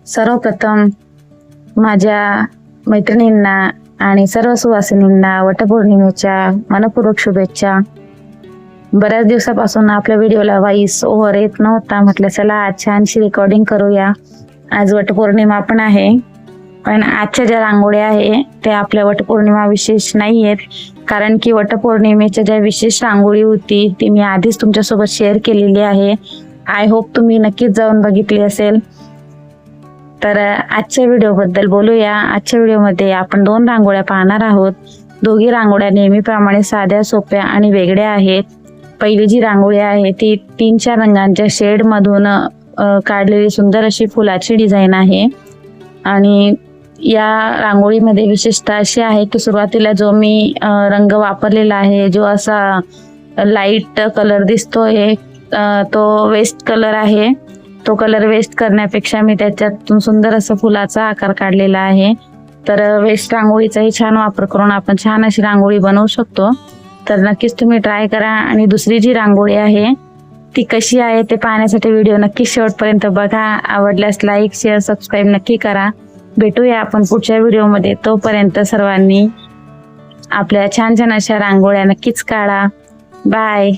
सर्वप्रथम माझ्या मैत्रिणींना आणि सर्व सुवासिनींना वटपौर्णिमेच्या मनपूर्वक शुभेच्छा। बऱ्याच दिवसापासून आपल्या व्हिडिओला व्हॉइस ओव्हर येत नव्हता, म्हटलं चला आज छानशी रेकॉर्डिंग करूया। आज वटपौर्णिमा पण आहे, पण आजच्या ज्या रांगोळ्या आहे ते आपल्या वटपौर्णिमा विशेष नाही आहेत, कारण की वटपौर्णिमेच्या ज्या विशेष रांगोळी होती ती मी आधीच तुमच्यासोबत शेअर केलेली आहे। आय होप तुम्ही नक्कीच जाऊन बघितली असेल। तर आजच्या व्हिडिओबद्दल बोलूया। आजच्या व्हिडिओमध्ये आपण 2 रांगोळ्या पाहणार आहोत। दोघी रांगोळ्या नेहमीप्रमाणे साध्या, सोप्या आणि वेगळ्या आहेत। पहिली जी रांगोळी आहे ती 3-4 रंगांच्या शेड मधून काढलेली सुंदर अशी फुलाची डिझाईन आहे। आणि या रांगोळीमध्ये विशेषतः अशी आहे की सुरुवातीला जो मी रंग वापरलेला आहे, जो असा लाईट कलर दिसतोय तो वेस्ट कलर आहे। तो कलर वेस्ट करण्यापेक्षा मी त्याच्यातून सुंदर असं फुलाचा आकार काढलेला आहे। तर वेस्ट रांगोळीचाही छान वापर करून आपण छान अशी रांगोळी बनवू शकतो। तर नक्कीच तुम्ही ट्राय करा। आणि दुसरी जी रांगोळी आहे ती कशी आहे ते पाहण्यासाठी व्हिडिओ नक्की शेवटपर्यंत बघा। आवडल्यास लाईक, शेअर, सबस्क्राईब नक्की करा। भेटूया आपण पुढच्या व्हिडिओमध्ये। तोपर्यंत सर्वांनी आपल्या छान छान अशा रांगोळ्या नक्कीच काढा। बाय।